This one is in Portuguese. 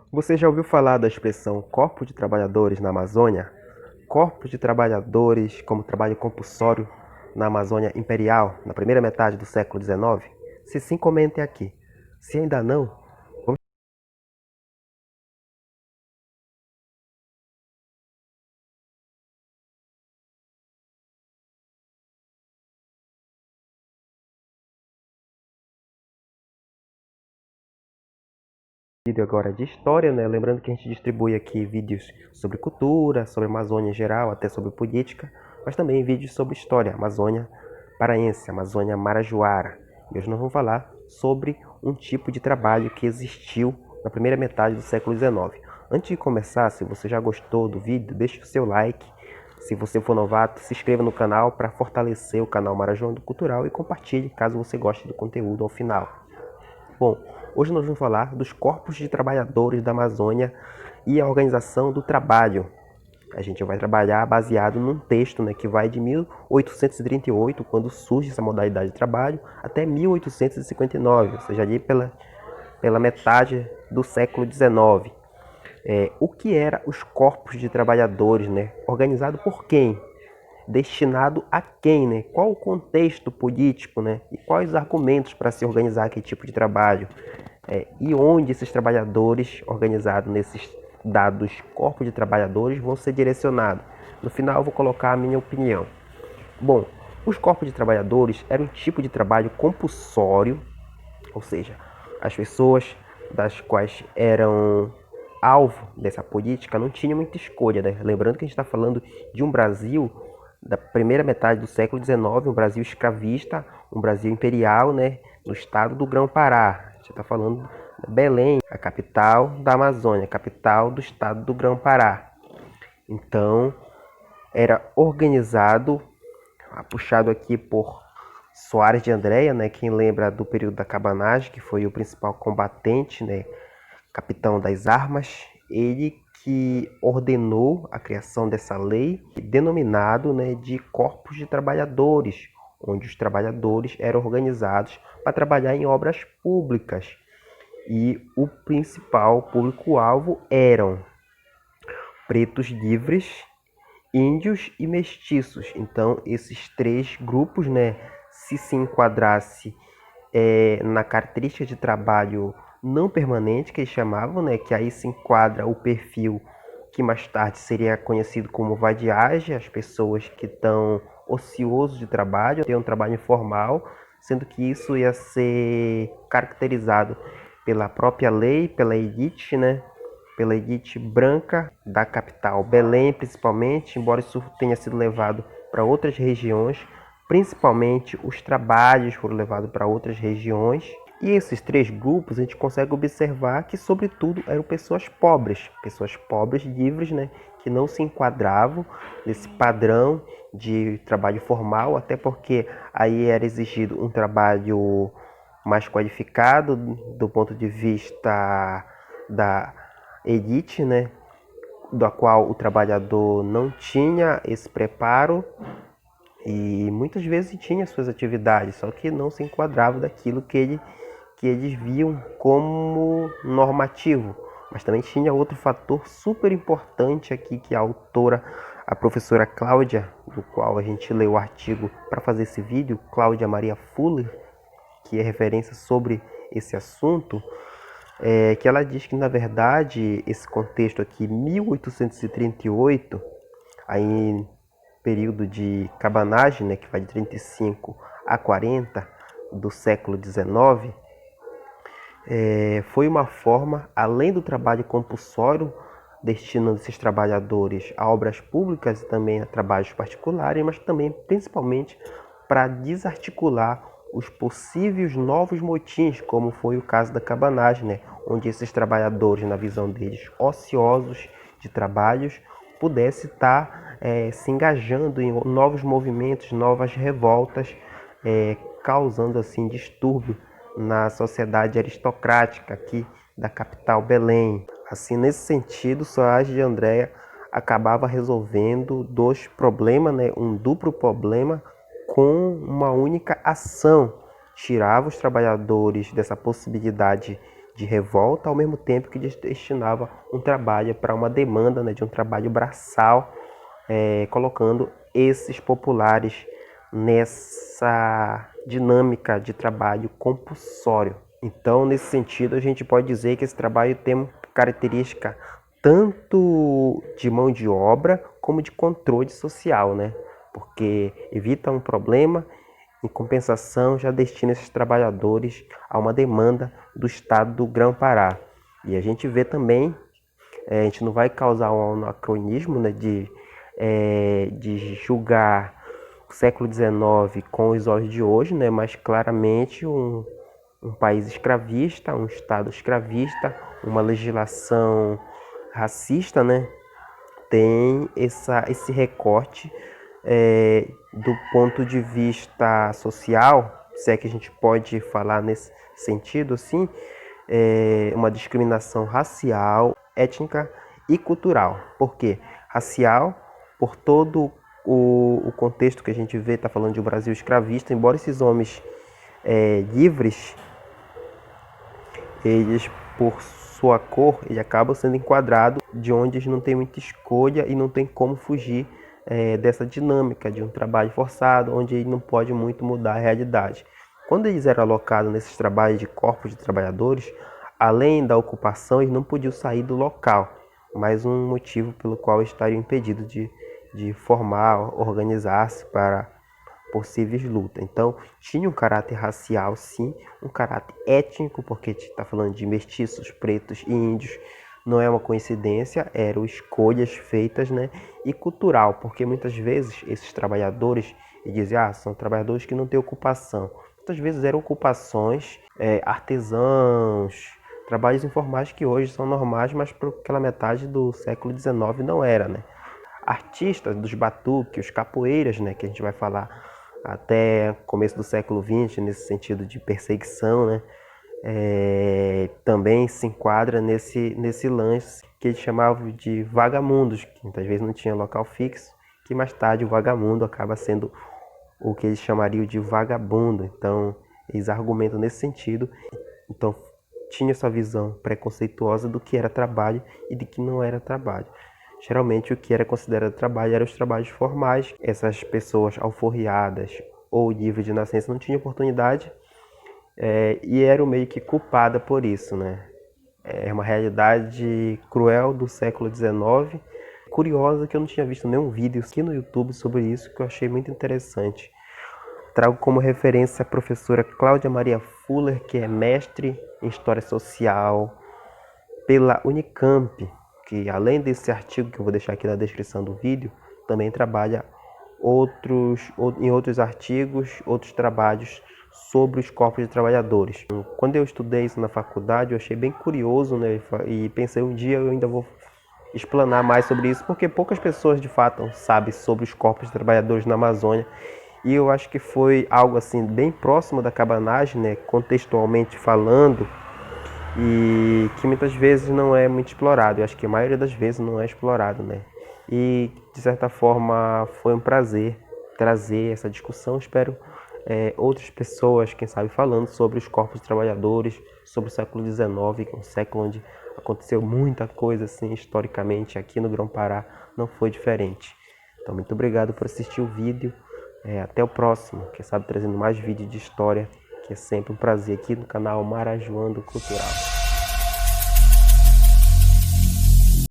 Você já ouviu falar da expressão corpo de trabalhadores na Amazônia? Corpos de trabalhadores como trabalho compulsório na Amazônia Imperial, na primeira metade do século XIX? Se sim, comente aqui. Se ainda não, vamos vídeo agora de história, né? Lembrando que a gente distribui aqui vídeos sobre cultura, sobre Amazônia em geral, até sobre política, mas também vídeos sobre história, Amazônia Paraense, Amazônia Marajoara. E hoje nós vamos falar sobre um tipo de trabalho que existiu na primeira metade do século XIX. Antes de começar, se você já gostou do vídeo, deixe o seu like. Se você for novato, se inscreva no canal para fortalecer o canal Marajoara Cultural e compartilhe caso você goste do conteúdo ao final. Bom, hoje nós vamos falar dos corpos de trabalhadores da Amazônia e a organização do trabalho. A gente vai trabalhar baseado num texto, né, que vai de 1838, quando surge essa modalidade de trabalho, até 1859, ou seja, ali pela metade do século XIX. O que eram os corpos de trabalhadores, né? Organizado por quem? Destinado a quem, né? Qual o contexto político, né? E quais os argumentos para se organizar aquele tipo de trabalho? E onde esses trabalhadores organizados nesses dados corpos de trabalhadores vão ser direcionados? No final eu vou colocar a minha opinião. Bom, os corpos de trabalhadores eram um tipo de trabalho compulsório, ou seja, as pessoas das quais eram alvo dessa política não tinham muita escolha, né? Lembrando que a gente está falando de um Brasil da primeira metade do século XIX, um Brasil escravista, um Brasil imperial, né? No estado do Grão-Pará. A gente está falando de Belém, a capital da Amazônia, a capital do estado do Grão-Pará. Então, era organizado, puxado aqui por Soares de Andréa, né, quem lembra do período da cabanagem, que foi o principal combatente, né, capitão das armas, ele que ordenou a criação dessa lei, denominado, né, de corpos de trabalhadores, onde os trabalhadores eram organizados para trabalhar em obras públicas. E o principal público-alvo eram pretos livres, índios e mestiços. Então, esses três grupos, né, se enquadrasse na característica de trabalho não permanente, que eles chamavam, né, que aí se enquadra o perfil que mais tarde seria conhecido como vadiagem, as pessoas que estão ociosos de trabalho, têm um trabalho informal, sendo que isso ia ser caracterizado pela própria lei, pela elite, né, pela elite branca da capital, Belém principalmente, embora isso tenha sido levado para outras regiões, principalmente os trabalhos foram levados para outras regiões. E esses três grupos a gente consegue observar que, sobretudo, eram pessoas pobres livres, né, que não se enquadravam nesse padrão de trabalho formal, até porque aí era exigido um trabalho mais qualificado do ponto de vista da elite, né, da qual o trabalhador não tinha esse preparo e muitas vezes tinha suas atividades, só que não se enquadrava daquilo que eles viam como normativo. Mas também tinha outro fator super importante aqui que a autora, a professora Cláudia, do qual a gente leu o artigo para fazer esse vídeo, Cláudia Maria Fuller, que é referência sobre esse assunto, que ela diz que, na verdade, esse contexto aqui, 1838, aí período de cabanagem, né, que vai de 35 a 40 do século XIX, foi uma forma, além do trabalho compulsório, destinando esses trabalhadores a obras públicas e também a trabalhos particulares, mas também, principalmente, para desarticular os possíveis novos motins, como foi o caso da cabanagem, né? Onde esses trabalhadores, na visão deles, ociosos de trabalhos, pudessem estar se engajando em novos movimentos, novas revoltas, causando assim distúrbio na sociedade aristocrática aqui da capital Belém. Assim, nesse sentido, Soares de Andréa acabava resolvendo dois problemas, né? Um duplo problema com uma única ação. Tirava os trabalhadores dessa possibilidade de revolta, ao mesmo tempo que destinava um trabalho para uma demanda, né, de um trabalho braçal, colocando esses populares nessa dinâmica de trabalho compulsório. Então, nesse sentido, a gente pode dizer que esse trabalho tem uma característica tanto de mão de obra como de controle social, né? Porque evita um problema, em compensação, já destina esses trabalhadores a uma demanda do estado do Grão-Pará. E a gente vê também, a gente não vai causar um anacronismo, né, de julgar o século XIX com os olhos de hoje, né, mas claramente um país escravista, um estado escravista, uma legislação racista, né, tem esse recorte do ponto de vista social, se é que a gente pode falar nesse sentido, assim, uma discriminação racial, étnica e cultural. Por quê? Racial, por todo o contexto que a gente vê, está falando de um Brasil escravista, embora esses homens livres, eles, por sua cor, eles acabam sendo enquadrados de onde eles não têm muita escolha e não tem como fugir dessa dinâmica de um trabalho forçado, onde ele não pode muito mudar a realidade. Quando eles eram alocados nesses trabalhos de corpos de trabalhadores, além da ocupação, eles não podiam sair do local, mais um motivo pelo qual estariam impedidos de formar, organizar-se para possíveis lutas. Então, tinha um caráter racial, sim, um caráter étnico, porque está falando de mestiços, pretos e índios, não é uma coincidência, eram escolhas feitas, né? E cultural, porque muitas vezes esses trabalhadores, diziam, são trabalhadores que não têm ocupação. Muitas vezes eram ocupações, artesãos, trabalhos informais que hoje são normais, mas para aquela metade do século XIX não era, né? Artistas dos batuques, os capoeiras, né, que a gente vai falar até começo do século XX, nesse sentido de perseguição, né, também se enquadra nesse lance que eles chamavam de vagamundos, que muitas vezes não tinha local fixo, que mais tarde o vagamundo acaba sendo o que eles chamariam de vagabundo. Então, eles argumentam nesse sentido. Então, tinha essa visão preconceituosa do que era trabalho e de que não era trabalho. Geralmente o que era considerado trabalho eram os trabalhos formais. Essas pessoas alforriadas ou livres de nascença não tinham oportunidade e eram meio que culpadas por isso, né? É uma realidade cruel do século XIX. Curiosa que eu não tinha visto nenhum vídeo aqui no YouTube sobre isso, que eu achei muito interessante. Trago como referência a professora Cláudia Maria Fuller, que é mestre em História Social pela Unicamp, que além desse artigo que eu vou deixar aqui na descrição do vídeo, também trabalha em outros artigos, outros trabalhos sobre os corpos de trabalhadores. Quando eu estudei isso na faculdade, eu achei bem curioso, né? E pensei um dia eu ainda vou explanar mais sobre isso, porque poucas pessoas de fato sabem sobre os corpos de trabalhadores na Amazônia. E eu acho que foi algo assim bem próximo da cabanagem, né? Contextualmente falando, e que muitas vezes não é muito explorado. Eu acho que a maioria das vezes não é explorado, né? E de certa forma foi um prazer trazer essa discussão. Espero outras pessoas, quem sabe, falando sobre os corpos de trabalhadores, sobre o século XIX, que é um século onde aconteceu muita coisa assim historicamente. Aqui no Grão-Pará não foi diferente. Então, muito obrigado por assistir o vídeo. Até o próximo, quem sabe trazendo mais vídeos de história, que é sempre um prazer aqui no canal Marajoando Cultural.